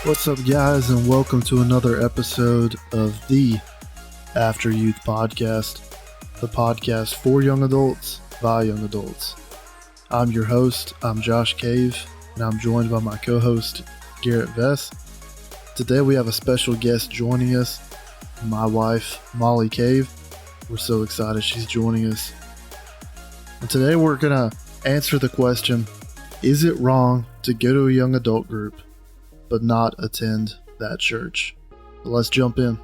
What's up, guys, and welcome to another episode of the AfterYouth Podcast, the podcast for young adults by young adults. I'm your host, I'm Josh Cave, and I'm joined by my co-host, Garrett Vess. Today we have a special guest joining us, my wife, Molli Kave. We're so excited she's joining us. And today we're going to answer the question, is it wrong to go to a young adult group but not attend that church? So let's jump in.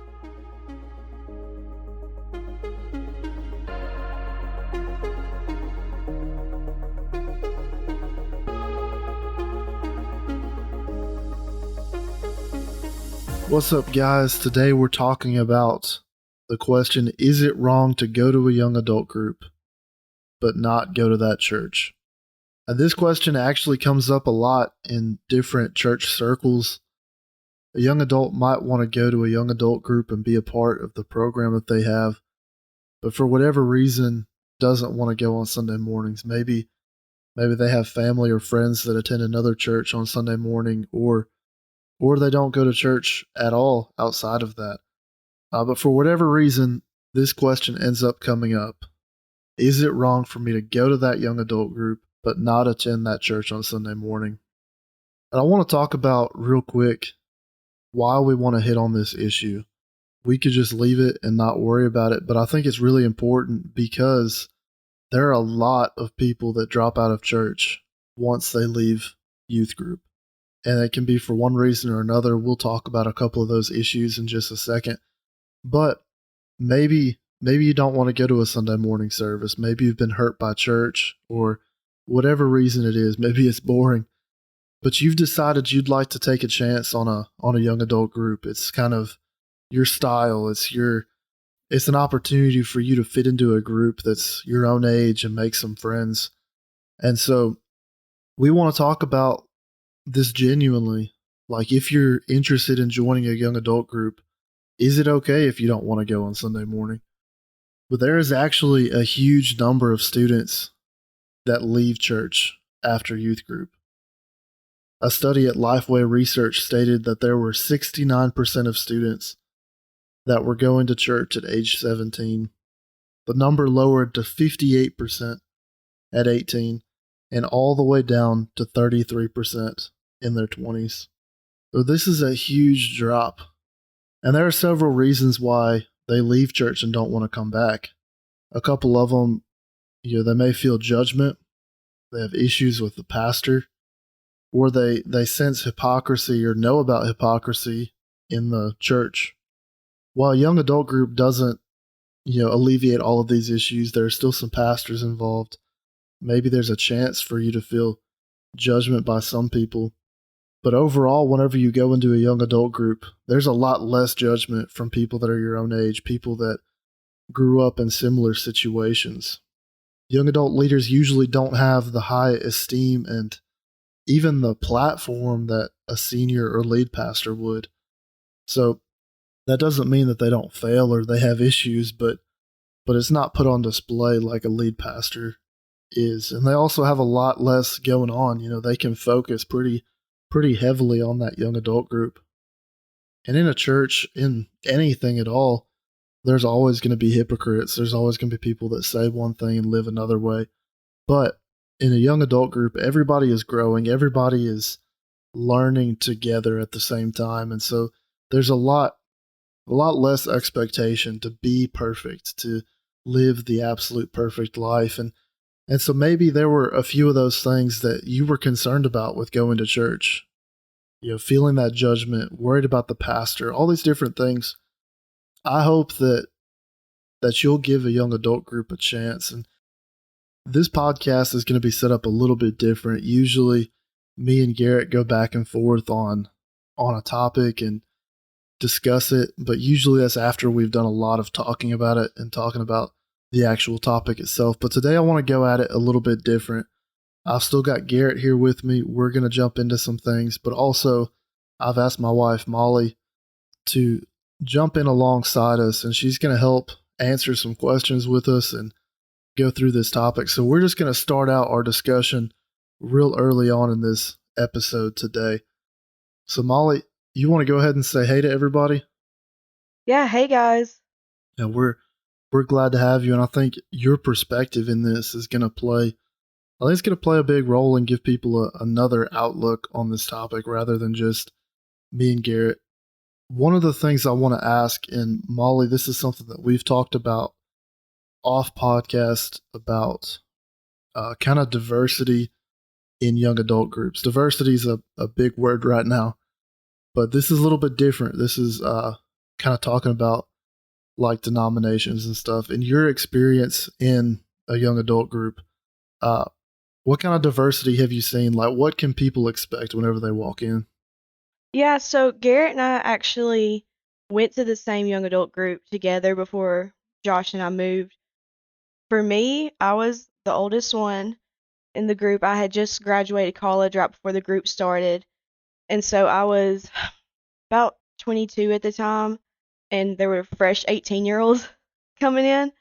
What's up, guys? Today we're talking about the question, is it wrong to go to a young adult group but not go to that church? And this question actually comes up a lot in different church circles. A young adult might want to go to a young adult group and be a part of the program that they have, but for whatever reason doesn't want to go on Sunday mornings. Maybe they have family or friends that attend another church on Sunday morning, or they don't go to church at all outside of that. But for whatever reason, this question ends up coming up. Is it wrong for me to go to that young adult group but not attend that church on Sunday morning? And I want to talk about real quick why we want to hit on this issue. We could just leave it and not worry about it, but I think it's really important because there are a lot of people that drop out of church once they leave youth group. And it can be for one reason or another. We'll talk about a couple of those issues in just a second. But maybe you don't want to go to a Sunday morning service. Maybe you've been hurt by church, or whatever reason it is. Maybe it's boring, but you've decided you'd like to take a chance on a young adult group. It's kind of your style. It's an opportunity for you to fit into a group that's your own age and make some friends. And so we want to talk about this genuinely. Like, if you're interested in joining a young adult group, is it okay if you don't want to go on Sunday morning? But there is actually a huge number of students that leave church after youth group. A study at Lifeway Research stated that there were 69% of students that were going to church at age 17. The number lowered to 58% at 18, and all the way down to 33% in their 20s. So this is a huge drop. And there are several reasons why they leave church and don't want to come back. A couple of them, they may feel judgment, they have issues with the pastor, or they sense hypocrisy or know about hypocrisy in the church. While a young adult group doesn't, alleviate all of these issues, there are still some pastors involved. Maybe there's a chance for you to feel judgment by some people. But overall, whenever you go into a young adult group, there's a lot less judgment from people that are your own age, people that grew up in similar situations. Young adult leaders usually don't have the high esteem and even the platform that a senior or lead pastor would. So that doesn't mean that they don't fail or they have issues, but it's not put on display like a lead pastor is. And they also have a lot less going on. They can focus pretty heavily on that young adult group. And in a church, in anything at all, there's always going to be hypocrites. There's always going to be people that say one thing and live another way. But in a young adult group, everybody is growing. Everybody is learning together at the same time. And so there's a lot less expectation to be perfect, to live the absolute perfect life. And so maybe there were a few of those things that you were concerned about with going to church. Feeling that judgment, worried about the pastor, all these different things. I hope that you'll give a young adult group a chance. And this podcast is going to be set up a little bit different. Usually me and Garrett go back and forth on a topic and discuss it, but usually that's after we've done a lot of talking about it and talking about the actual topic itself. But today I want to go at it a little bit different. I've still got Garrett here with me. We're going to jump into some things, but also I've asked my wife, Molli, to jump in alongside us, and she's going to help answer some questions with us and go through this topic. So we're just going to start out our discussion real early on in this episode today. So Molli, you want to go ahead and say hey to everybody? Yeah, hey guys. Yeah, we're glad to have you, and I think your perspective in this is going to play. I think it's going to play a big role and give people another outlook on this topic rather than just me and Garrett. One of the things I want to ask, and Molly, this is something that we've talked about off podcast about kind of diversity in young adult groups. Diversity is a big word right now, but this is a little bit different. This is kind of talking about like denominations and stuff. In your experience in a young adult group, uh, what kind of diversity have you seen? Like, what can people expect whenever they walk in? Yeah, so Garrett and I actually went to the same young adult group together before Josh and I moved. For me, I was the oldest one in the group. I had just graduated college right before the group started. And so I was about 22 at the time, and there were fresh 18-year-olds coming in.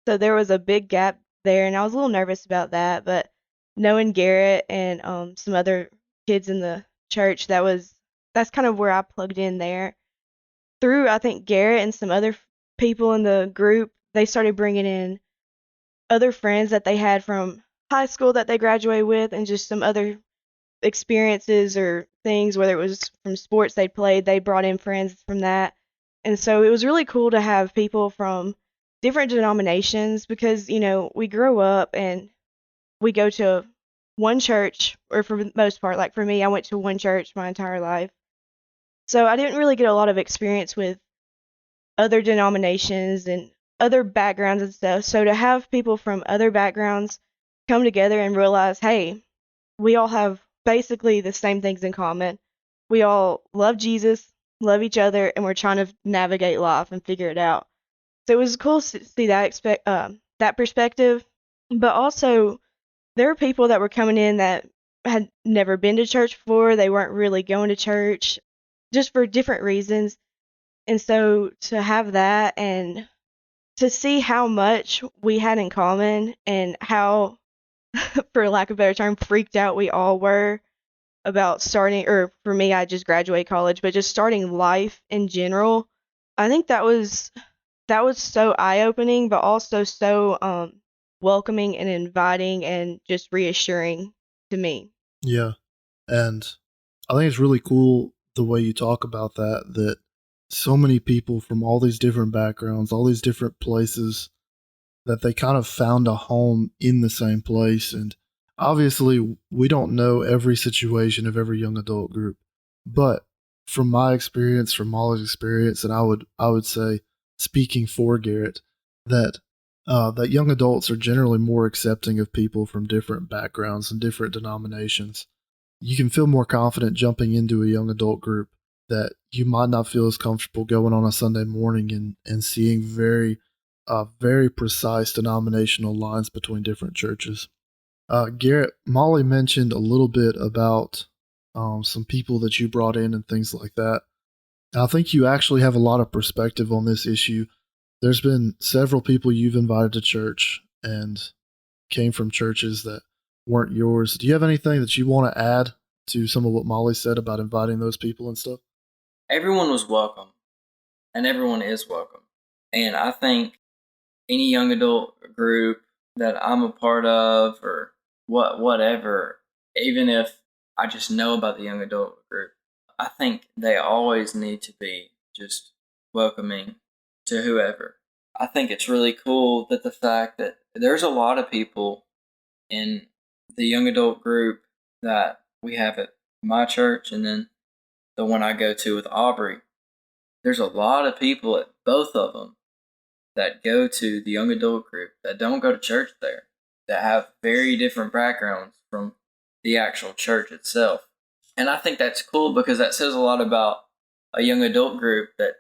So there was a big gap there, and I was a little nervous about that. But knowing Garrett and some other kids in the church, that's kind of where I plugged in there. Through I think Garrett and some other people in the group, they started bringing in other friends that they had from high school that they graduated with, and just some other experiences or things, whether it was from sports they played, they brought in friends from that. And so it was really cool to have people from different denominations because, we grow up and we go to one church, or for the most part, like for me, I went to one church my entire life. So I didn't really get a lot of experience with other denominations and other backgrounds and stuff. So to have people from other backgrounds come together and realize, hey, we all have basically the same things in common. We all love Jesus, love each other, and we're trying to navigate life and figure it out. So it was cool to see that perspective. But also, there were people that were coming in that had never been to church before. They weren't really going to church, just for different reasons. And so to have that and to see how much we had in common and how, for lack of a better term, freaked out we all were about starting, or for me, I just graduated college, but just starting life in general. I think that was so eye-opening, but also so welcoming and inviting and just reassuring to me. Yeah. And I think it's really cool the way you talk about that so many people from all these different backgrounds, all these different places, that they kind of found a home in the same place. And obviously, we don't know every situation of every young adult group, but from my experience, from Molly's experience, and I would say, speaking for Garrett, that that young adults are generally more accepting of people from different backgrounds and different denominations. You can feel more confident jumping into a young adult group that you might not feel as comfortable going on a Sunday morning and seeing very precise denominational lines between different churches. Garrett, Molly mentioned a little bit about some people that you brought in and things like that. I think you actually have a lot of perspective on this issue. There's been several people you've invited to church and came from churches that weren't yours. Do you have anything that you want to add to some of what Molly said about inviting those people and stuff? Everyone was welcome, and everyone is welcome. And I think any young adult group that I'm a part of, or whatever, even if I just know about the young adult group, I think they always need to be just welcoming to whoever. I think it's really cool that the fact that there's a lot of people in the young adult group that we have at my church, and then the one I go to with Aubrey. There's a lot of people at both of them that go to the young adult group that don't go to church there, that have very different backgrounds from the actual church itself. And I think that's cool because that says a lot about a young adult group that,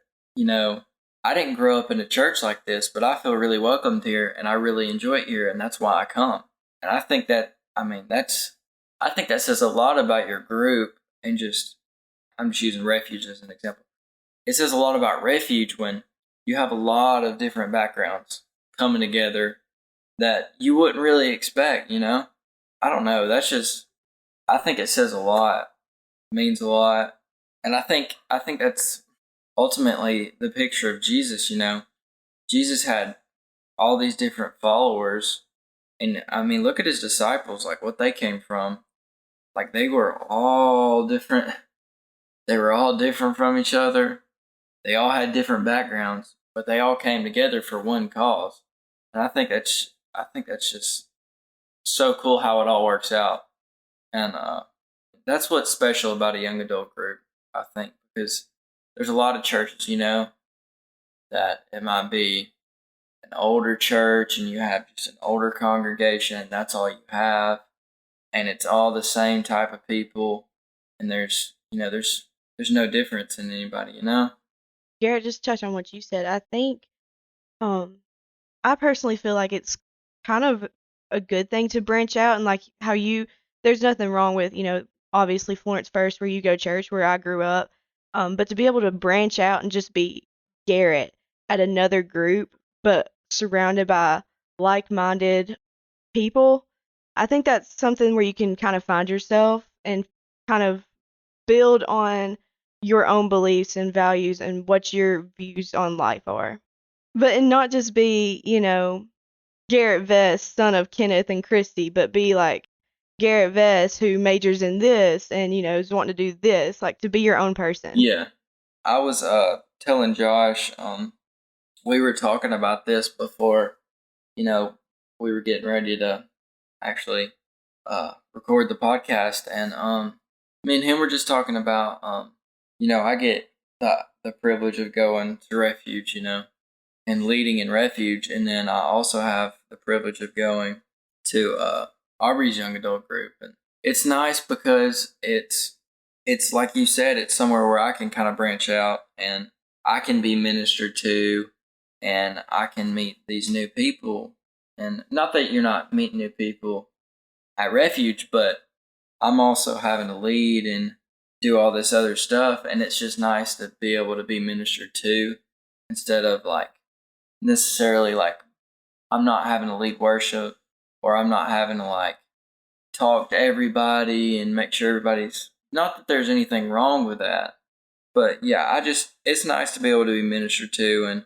I didn't grow up in a church like this, but I feel really welcomed here and I really enjoy it here, and that's why I come. And I think that, I think that says a lot about your group, and I'm just using Refuge as an example. It says a lot about Refuge when you have a lot of different backgrounds coming together that you wouldn't really expect, I don't know. I think it says a lot, means a lot. And I think that's ultimately the picture of Jesus. Jesus had all these different followers, and I mean, look at his disciples, like what they came from. Like they were all different. They were all different from each other. They all had different backgrounds, but they all came together for one cause. And I think that's just so cool how it all works out. And that's what's special about a young adult group, I think, because there's a lot of churches, that it might be an older church and you have just an older congregation and that's all you have, and it's all the same type of people, and there's no difference in anybody. Garrett, just touch on what you said. I think um I personally feel like it's kind of a good thing to branch out, and like how there's nothing wrong with, obviously Florence First where you go church where I grew up. But to be able to branch out and just be Garrett at another group, but surrounded by like-minded people, I think that's something where you can kind of find yourself and kind of build on your own beliefs and values and what your views on life are. But and not just be, Garrett Vest, son of Kenneth and Christy, but be like Garrett Vest who majors in this and, is wanting to do this, like to be your own person. Yeah. I was telling Josh, we were talking about this before, we were getting ready to actually record the podcast, and me and him were just talking about I get the privilege of going to Refuge, and leading in Refuge, and then I also have the privilege of going to Aubrey's young adult group, and it's nice because it's like you said, it's somewhere where I can kind of branch out and I can be ministered to, and I can meet these new people. And not that you're not meeting new people at Refuge, but I'm also having to lead and do all this other stuff, and it's just nice to be able to be ministered to instead of like necessarily like I'm not having to lead worship, or I'm not having to like talk to everybody and make sure everybody's, not that there's anything wrong with that, but yeah, it's nice to be able to be ministered to and,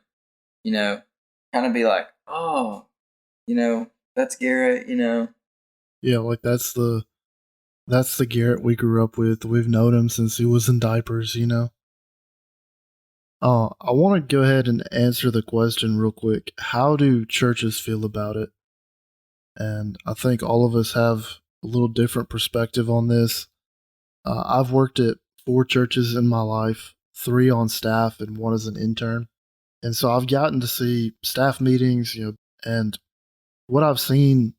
kind of be like, oh, that's Garrett, Yeah, like that's the Garrett we grew up with. We've known him since he was in diapers, I want to go ahead and answer the question real quick. How do churches feel about it? And I think all of us have a little different perspective on this. I've worked at 4 churches in my life, 3 on staff and 1 as an intern. And so I've gotten to see staff meetings, and what I've seen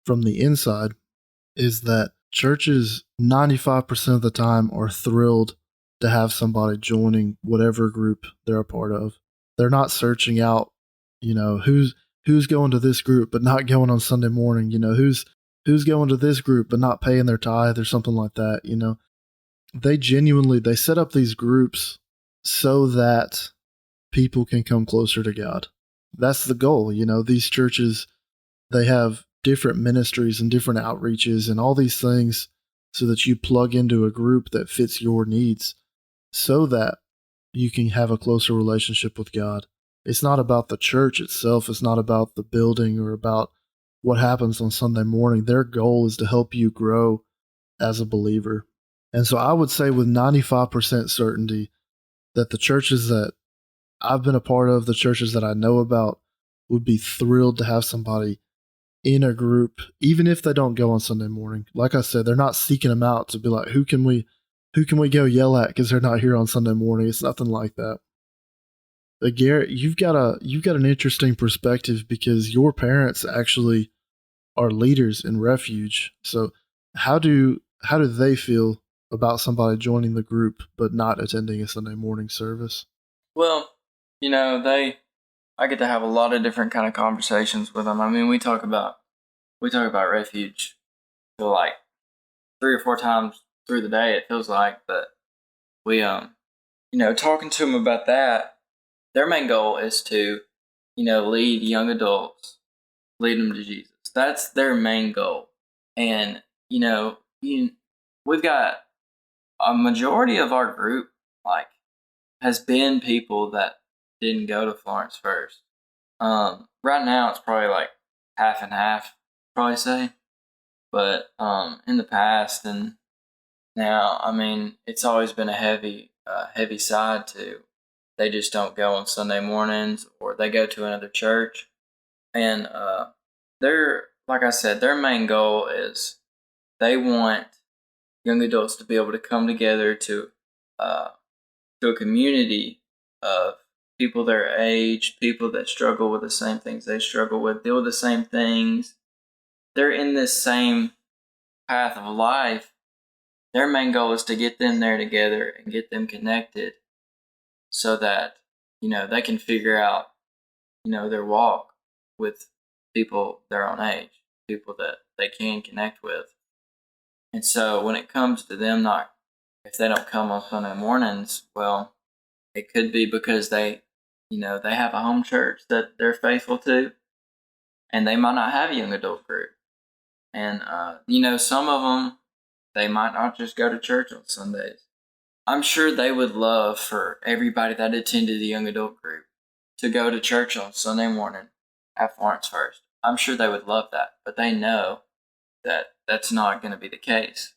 from the inside is that churches 95% of the time are thrilled to have somebody joining whatever group they're a part of. They're not searching out, who's going to this group but not going on Sunday morning, who's going to this group but not paying their tithe or something like that, They set up these groups so that people can come closer to God. That's the goal, These churches, they have different ministries and different outreaches and all these things so that you plug into a group that fits your needs so that you can have a closer relationship with God. It's not about the church itself. It's not about the building or about what happens on Sunday morning. Their goal is to help you grow as a believer. And so I would say with 95% certainty that the churches that I've been a part of, the churches that I know about, would be thrilled to have somebody in a group, even if they don't go on Sunday morning. Like I said, they're not seeking them out to be like, who can we go yell at because they're not here on Sunday morning? It's nothing like that. But Garrett, you've got an interesting perspective because your parents actually are leaders in Refuge. So how do they feel about somebody joining the group but not attending a Sunday morning service? Well, I get to have a lot of different kind of conversations with them. I mean, we talk about Refuge for like 3 or 4 times through the day, it feels like, but we talking to them about that, their main goal is to lead young adults, lead them to Jesus. That's their main goal. And we've got a majority of our group like has been people that didn't go to Florence first. Right now it's probably like half and half, probably say. But in the past and now, I mean, it's always been a heavy side to. They just don't go on Sunday mornings, or they go to another church. And like I said, their main goal is they want young adults to be able to come together to a community of people their age, people that struggle with the same things they struggle with, deal with the same things. They're in this same path of life. Their main goal is to get them there together and get them connected so that, they can figure out, their walk with people their own age, people that they can connect with. And so when it comes to them if they don't come on Sunday mornings, well, it could be because they have a home church that they're faithful to, and they might not have a young adult group. And, some of them, they might not just go to church on Sundays. I'm sure they would love for everybody that attended the young adult group to go to church on Sunday morning at Florence First. I'm sure they would love that, but they know that that's not going to be the case.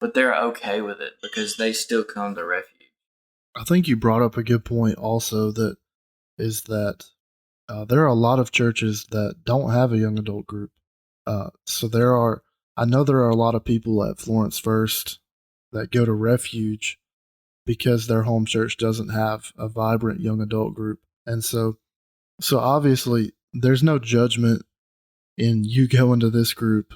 But they're okay with it because they still come to Refuge. I think you brought up a good point also, that is that there are a lot of churches that don't have a young adult group. So I know there are a lot of people at Florence First that go to Refuge because their home church doesn't have a vibrant young adult group. And so obviously there's no judgment in you going to this group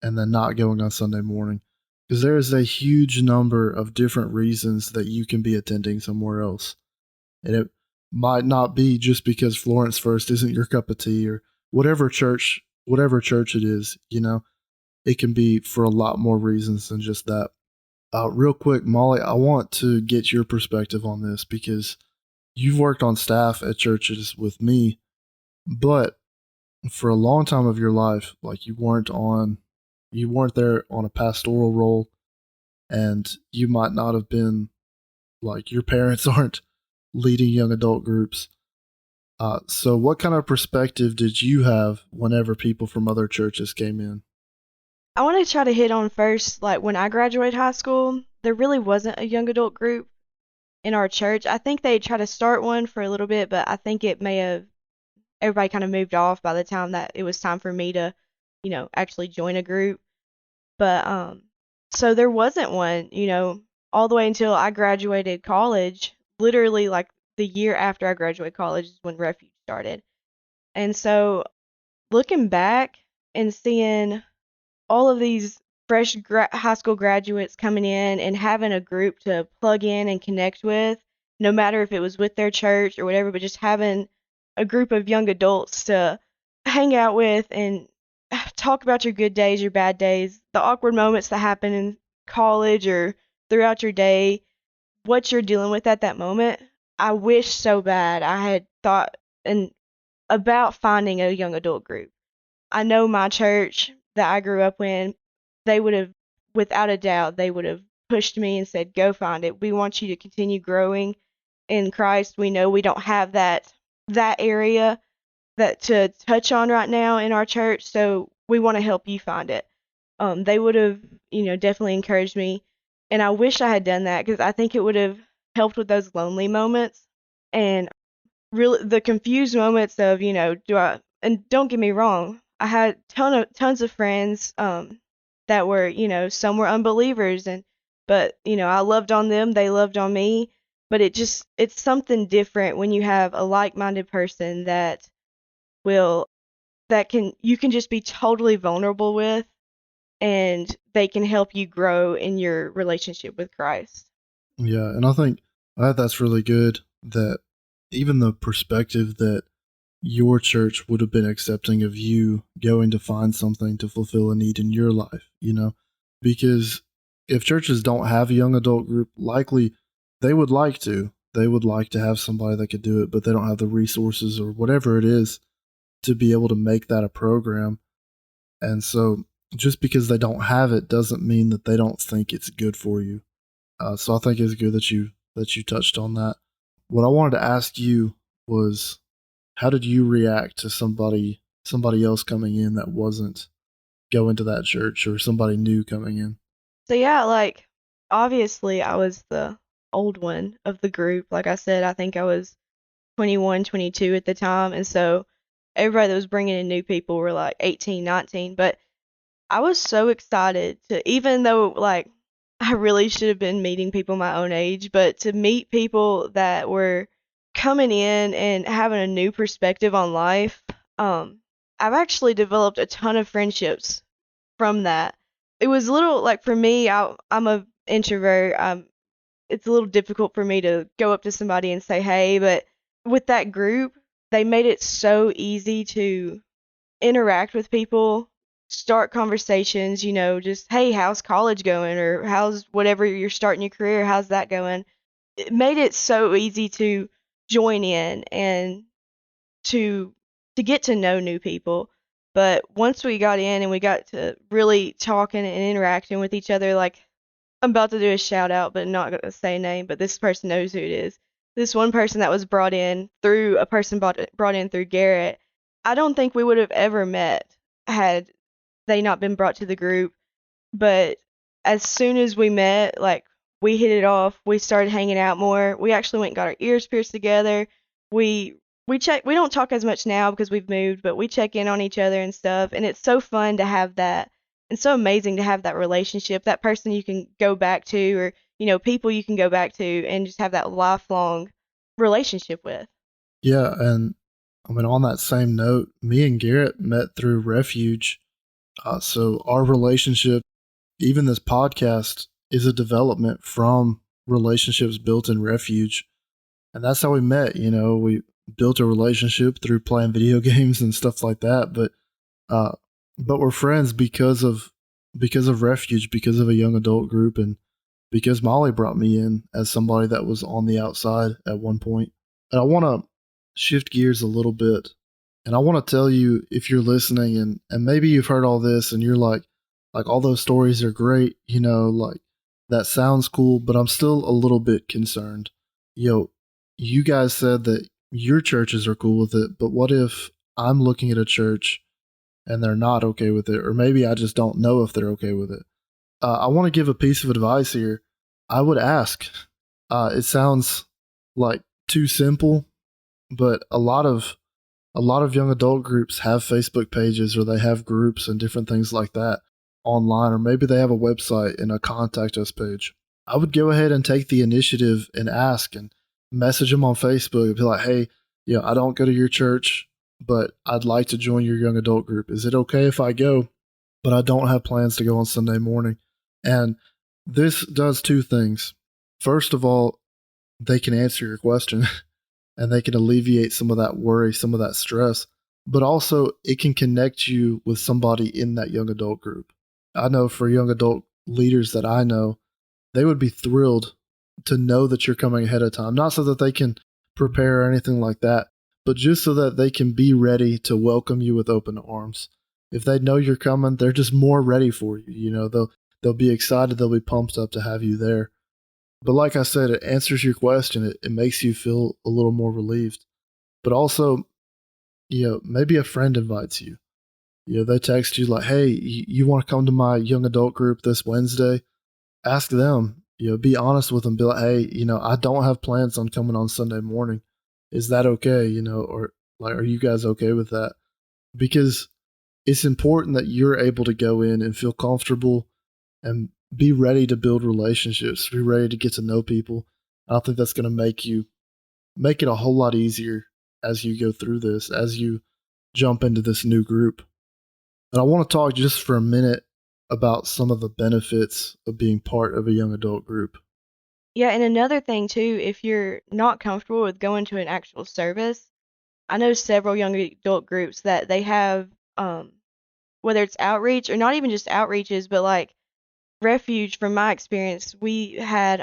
and then not going on Sunday morning, because there is a huge number of different reasons that you can be attending somewhere else. And it might not be just because Florence First isn't your cup of tea, or whatever church it is, it can be for a lot more reasons than just that. Real quick, Molli, I want to get your perspective on this because you've worked on staff at churches with me, but for a long time of your life, like you weren't there on a pastoral role, and you might not have been, like, your parents aren't leading young adult groups. So what kind of perspective did you have whenever people from other churches came in? I want to try to hit on first, like when I graduated high school, there really wasn't a young adult group in our church. I think they tried to start one for a little bit, but I think everybody kind of moved off by the time that it was time for me to, actually join a group. But so there wasn't one, all the way until I graduated college. Literally, like the year after I graduated college is when Refuge started. And so looking back and seeing all of these fresh high school graduates coming in and having a group to plug in and connect with, no matter if it was with their church or whatever, but just having a group of young adults to hang out with and talk about your good days, your bad days, the awkward moments that happen in college or throughout your day, what you're dealing with at that moment. I wish so bad I had thought about finding a young adult group. I know my church that I grew up in, they would have, without a doubt, they would have pushed me and said, go find it. We want you to continue growing in Christ. We know we don't have that area that to touch on right now in our church, so we want to help you find it. They would have, definitely encouraged me, and I wish I had done that because I think it would have helped with those lonely moments and really the confused moments of, do I, and don't get me wrong, I had tons of friends that were, some were unbelievers, but I loved on them, they loved on me, but it's something different when you have a like-minded person that you can just be totally vulnerable with, and they can help you grow in your relationship with Christ. Yeah, and I think that's really good, that even the perspective that your church would have been accepting of you going to find something to fulfill a need in your life, because if churches don't have a young adult group, likely they would like to. They would like to have somebody that could do it, but they don't have the resources or whatever it is to be able to make that a program. And so just because they don't have it doesn't mean that they don't think it's good for you. So I think it's good that you that you touched on that. What I wanted to ask you was, how did you react to somebody else coming in that wasn't going to that church, or somebody new coming in? So yeah, like obviously I was the old one of the group. Like I said, I think I was 21, 22 at the time, and so everybody that was bringing in new people were like 18, 19. But I was so excited to, even though like I really should have been meeting people my own age, but to meet people that were coming in and having a new perspective on life. I've actually developed a ton of friendships from that. It was a little like for me, I'm a introvert. It's a little difficult for me to go up to somebody and say hey, but with that group, they made it so easy to interact with people, start conversations, just hey, how's college going, or how's whatever you're starting your career, how's that going? It made it so easy to join in and to get to know new people. But once we got in and we got to really talking and interacting with each other, like I'm about to do a shout out, but not gonna say a name, but this person knows who it is. This one person that was brought in through a person brought in through Garrett. I don't think we would have ever met had they not been brought to the group. But as soon as we met, like we hit it off. We started hanging out more. We actually went and got our ears pierced together. We we check. We don't talk as much now because we've moved, but we check in on each other and stuff. And it's so fun to have that, and so amazing to have that relationship, that person you can go back to, or people you can go back to, and just have that lifelong relationship with. Yeah, and I mean, on that same note, me and Garrett met through Refuge. So our relationship, even this podcast, is a development from relationships built in Refuge. And that's how we met. We built a relationship through playing video games and stuff like that. Uh, but we're friends because of Refuge, because of a young adult group, and because Molly brought me in as somebody that was on the outside at one point. And I want to shift gears a little bit, and I want to tell you, if you're listening and maybe you've heard all this and you're like all those stories are great, like that sounds cool, but I'm still a little bit concerned. You guys said that your churches are cool with it, but what if I'm looking at a church and they're not okay with it, or maybe I just don't know if they're okay with it? I want to give a piece of advice here. I would ask. It sounds like too simple, but a lot of young adult groups have Facebook pages, or they have groups and different things like that online, or maybe they have a website and a contact us page. I would go ahead and take the initiative and ask and message them on Facebook and be like, hey, I don't go to your church, but I'd like to join your young adult group. Is it okay if I go, but I don't have plans to go on Sunday morning? And this does two things. First of all, they can answer your question and they can alleviate some of that worry, some of that stress, but also it can connect you with somebody in that young adult group. I know for young adult leaders that I know, they would be thrilled to know that you're coming ahead of time, not so that they can prepare or anything like that, but just so that they can be ready to welcome you with open arms. If they know you're coming, they're just more ready for you. They'll be excited, they'll be pumped up to have you there. But like I said, it answers your question. It makes you feel a little more relieved. But also, maybe a friend invites you. They text you like, hey, you want to come to my young adult group this Wednesday? Ask them, be honest with them. Be like, hey, I don't have plans on coming on Sunday morning. Is that okay? Or like, are you guys okay with that? Because it's important that you're able to go in and feel comfortable and be ready to build relationships, be ready to get to know people. I think that's going to make it a whole lot easier as you go through this, as you jump into this new group. And I want to talk just for a minute about some of the benefits of being part of a young adult group. Yeah, and another thing too, if you're not comfortable with going to an actual service, I know several young adult groups that they have, whether it's outreach or not even just outreaches, but like Refuge, from my experience, we had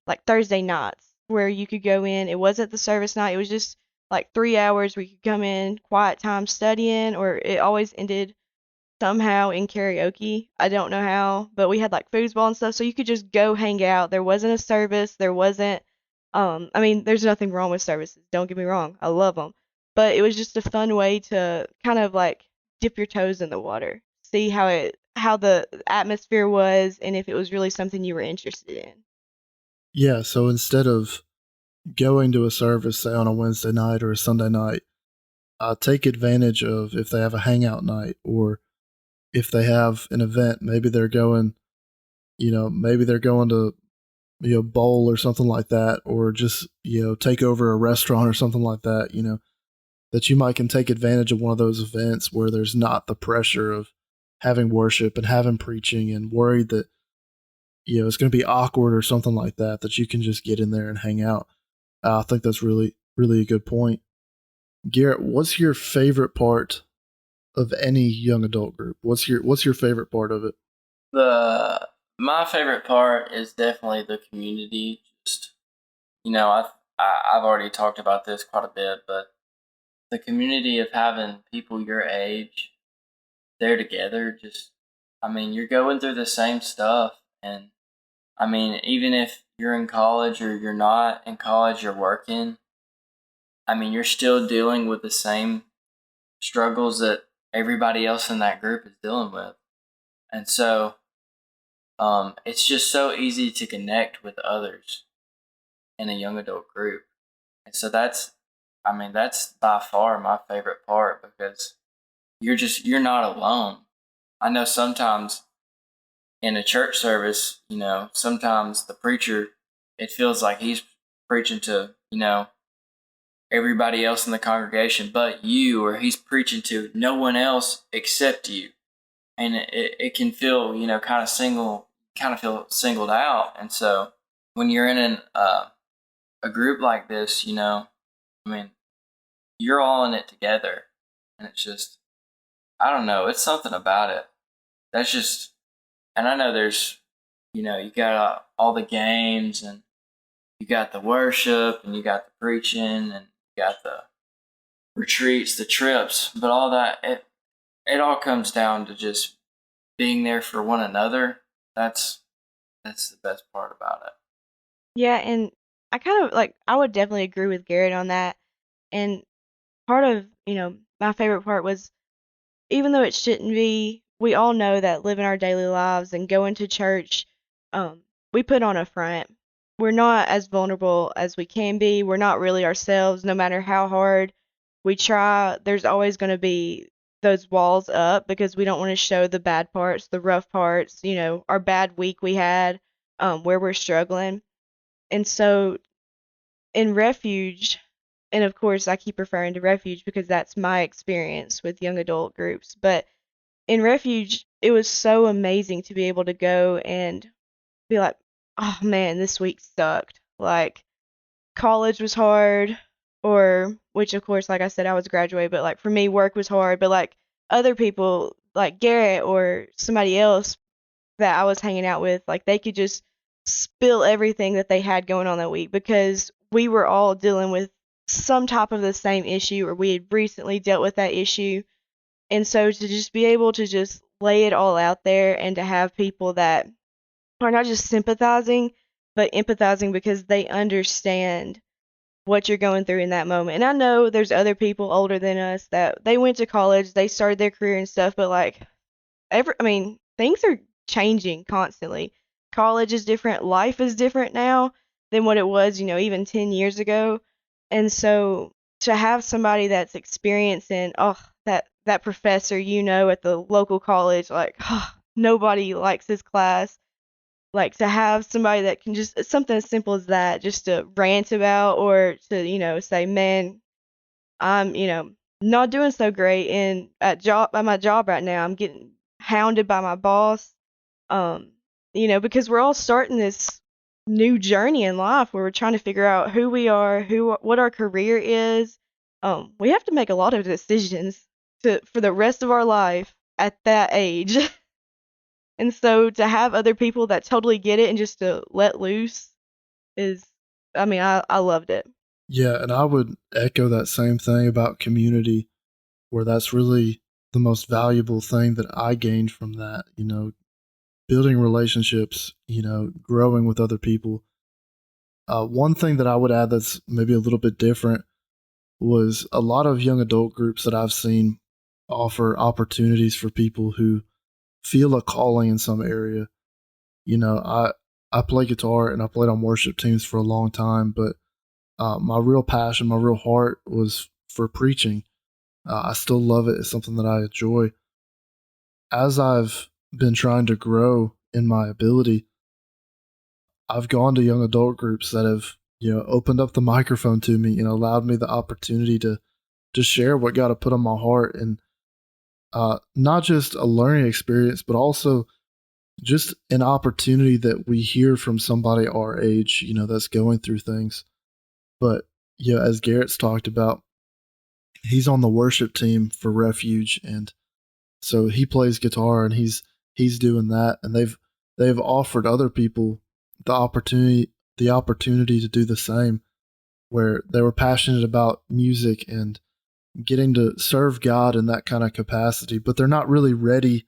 like Thursday nights where you could go in. It wasn't the service night. It was just like 3 hours where you could come in, quiet time studying, or it always ended somehow in karaoke. I don't know how, but we had like foosball and stuff, so you could just go hang out. There wasn't a service. There wasn't I mean, there's nothing wrong with services. Don't get me wrong. I love them. But it was just a fun way to kind of like dip your toes in the water, see how the atmosphere was, and if it was really something you were interested in. Yeah, so instead of going to a service, say on a Wednesday night or a Sunday night, take advantage of if they have a hangout night or if they have an event. Maybe they're going, maybe they're going to bowl or something like that, or just take over a restaurant or something like that. That you might can take advantage of one of those events where there's not the pressure of having worship and having preaching and worried that it's going to be awkward or something like that. That you can just get in there and hang out. I think that's really really a good point. Garrett, what's your favorite part of any young adult group? What's your favorite part of it? My favorite part is definitely the community. Just I've already talked about this quite a bit, but the community of having people your age there together. You're going through the same stuff, and even if you're in college or you're not in college, you're working. You're still dealing with the same struggles that everybody else in that group is dealing with. And so it's just so easy to connect with others in a young adult group. And so that's by far my favorite part, because you're not alone. I know sometimes in a church service, sometimes the preacher, it feels like he's preaching to, everybody else in the congregation but you, or he's preaching to no one else except you. And it can feel, kind of feel singled out. And so when you're in a group like this, you're all in it together. And it's just, I don't know, it's something about it. That's just, and I know there's, you got all the games, and you got the worship, and you got the preaching, and you got the retreats, the trips, but all that, it all comes down to just being there for one another. That's the best part about it. Yeah, and I kind of I would definitely agree with Garrett on that. And part of, my favorite part was, even though it shouldn't be, we all know that living our daily lives and going to church, we put on a front. We're not as vulnerable as we can be. We're not really ourselves, no matter how hard we try. There's always going to be those walls up because we don't want to show the bad parts, the rough parts, our bad week we had, where we're struggling. And so in Refuge, and of course I keep referring to Refuge because that's my experience with young adult groups, but in Refuge, it was so amazing to be able to go and be like, oh man, this week sucked. Like, college was hard, or, which of course, like I said, I was graduated, but like for me, work was hard. But like other people, like Garrett or somebody else that I was hanging out with, like they could just spill everything that they had going on that week because we were all dealing with some type of the same issue, or we had recently dealt with that issue. And so to just be able to just lay it all out there and to have people that are not just sympathizing, but empathizing because they understand what you're going through in that moment. And I know there's other people older than us that they went to college, they started their career and stuff, but like things are changing constantly. College is different, life is different now than what it was, even 10 years ago. And so to have somebody that's experiencing, that professor, at the local college, like, nobody likes his class. Like to have somebody that can just, something as simple as that, just to rant about, or to, say, man, I'm, not doing so great at my job right now. I'm getting hounded by my boss. Because we're all starting this new journey in life where we're trying to figure out who we are, what our career is. We have to make a lot of decisions for the rest of our life at that age. And so to have other people that totally get it and just to let loose is, I loved it. Yeah, and I would echo that same thing about community, where that's really the most valuable thing that I gained from that, building relationships, growing with other people. One thing that I would add that's maybe a little bit different was a lot of young adult groups that I've seen offer opportunities for people who feel a calling in some area. I play guitar and I played on worship teams for a long time, but my real passion, my real heart was for preaching. I still love it. It's something that I enjoy. As I've been trying to grow in my ability, I've gone to young adult groups that have, opened up the microphone to me and allowed me the opportunity to share what God had put on my heart, and not just a learning experience, but also just an opportunity that we hear from somebody our age, that's going through things. But as Garrett's talked about, he's on the worship team for Refuge, and so he plays guitar and he's doing that, and they've offered other people the opportunity to do the same, where they were passionate about music and getting to serve God in that kind of capacity, but they're not really ready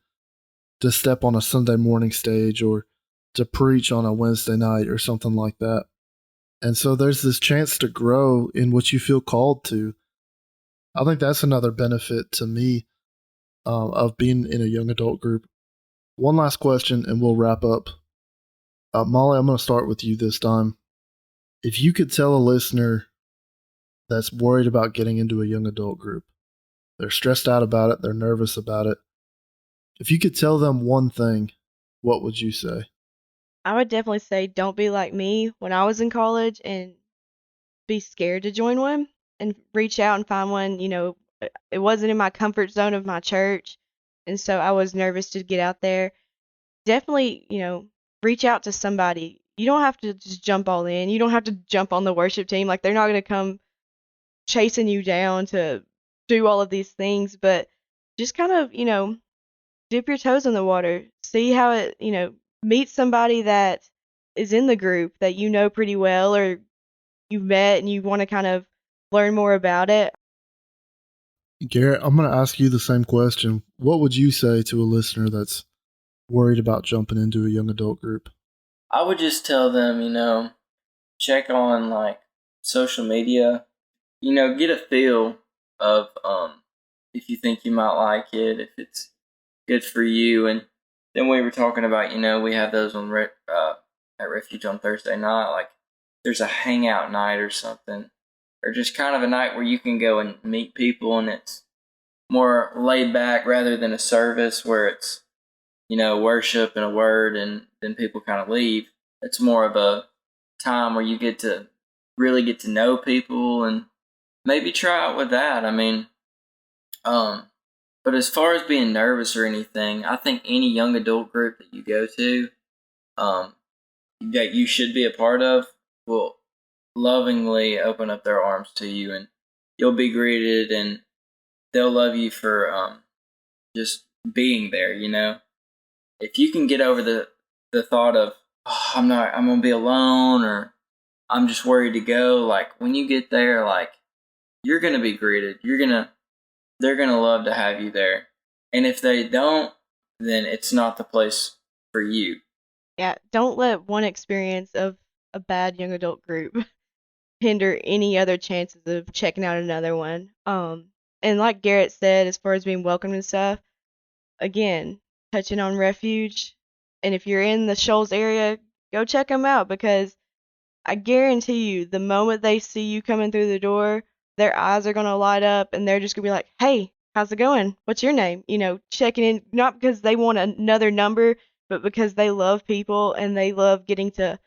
to step on a Sunday morning stage or to preach on a Wednesday night or something like that. And so there's this chance to grow in what you feel called to. I think that's another benefit to me of being in a young adult group. One last question and we'll wrap up. Molli, I'm going to start with you this time. If you could tell a listener that's worried about getting into a young adult group, they're stressed out about it, they're nervous about it, if you could tell them one thing, what would you say? I would definitely say don't be like me when I was in college and be scared to join one and reach out and find one. It wasn't in my comfort zone of my church, and so I was nervous to get out there. Definitely, reach out to somebody. You don't have to just jump all in. You don't have to jump on the worship team. Like, they're not going to come chasing you down to do all of these things, but just kind of, dip your toes in the water. See how it, meet somebody that is in the group that you know pretty well or you've met and you want to kind of learn more about it. Garrett, I'm going to ask you the same question. What would you say to a listener that's worried about jumping into a young adult group? I would just tell them, check on like social media, get a feel of if you think you might like it, if it's good for you. And then we were talking about, we have those on at Refuge on Thursday night, like there's a hangout night or something, or just kind of a night where you can go and meet people, and it's more laid back rather than a service where it's, worship and a word and then people kind of leave. It's more of a time where you get to really get to know people and maybe try out with that. I mean, but as far as being nervous or anything, I think any young adult group that you go to, that you should be a part of, will lovingly open up their arms to you, and you'll be greeted, and they'll love you for just being there. If you can get over the thought of, oh, I'm gonna be alone, or I'm just worried to go. Like, when you get there, like, you're gonna be greeted. They're gonna love to have you there. And if they don't, then it's not the place for you. Yeah, don't let one experience of a bad young adult group hinder any other chances of checking out another one. And like Garrett said, as far as being welcome and stuff, again, touching on Refuge, and if you're in the Shoals area, go check them out, because I guarantee you, the moment they see you coming through the door, their eyes are going to light up and they're just going to be like, hey, how's it going? What's your name? Checking in, not because they want another number, but because they love people and they love getting to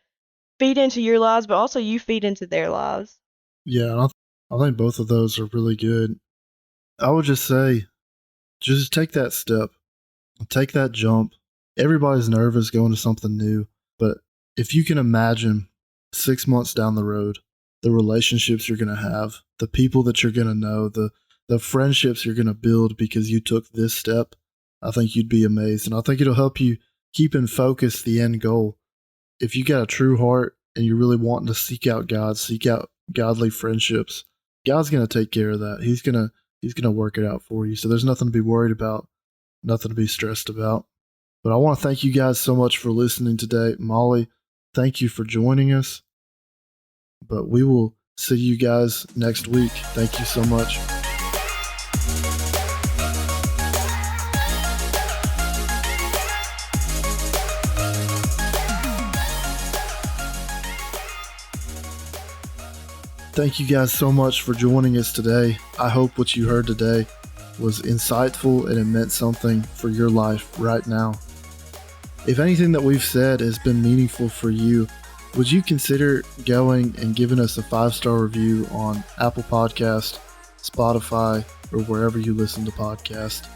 feed into your lives, but also you feed into their lives. Yeah, I think both of those are really good. I would just say, just take that step, take that jump. Everybody's nervous going to something new, but if you can imagine 6 months down the road, the relationships you're going to have, the people that you're going to know, the friendships you're going to build because you took this step, I think you'd be amazed. And I think it'll help you keep in focus the end goal. If you got a true heart and you're really wanting to seek out God, seek out godly friendships, God's going to take care of that. He's going to work it out for you. So there's nothing to be worried about, nothing to be stressed about. But I want to thank you guys so much for listening today. Molli, thank you for joining us. But we will see you guys next week. Thank you so much. Thank you guys so much for joining us today. I hope what you heard today was insightful and it meant something for your life right now. If anything that we've said has been meaningful for you, would you consider going and giving us a 5-star review on Apple Podcast, Spotify, or wherever you listen to podcasts?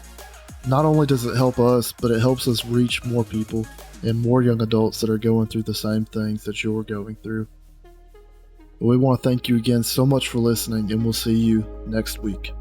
Not only does it help us, but it helps us reach more people and more young adults that are going through the same things that you're going through. We want to thank you again so much for listening, and we'll see you next week.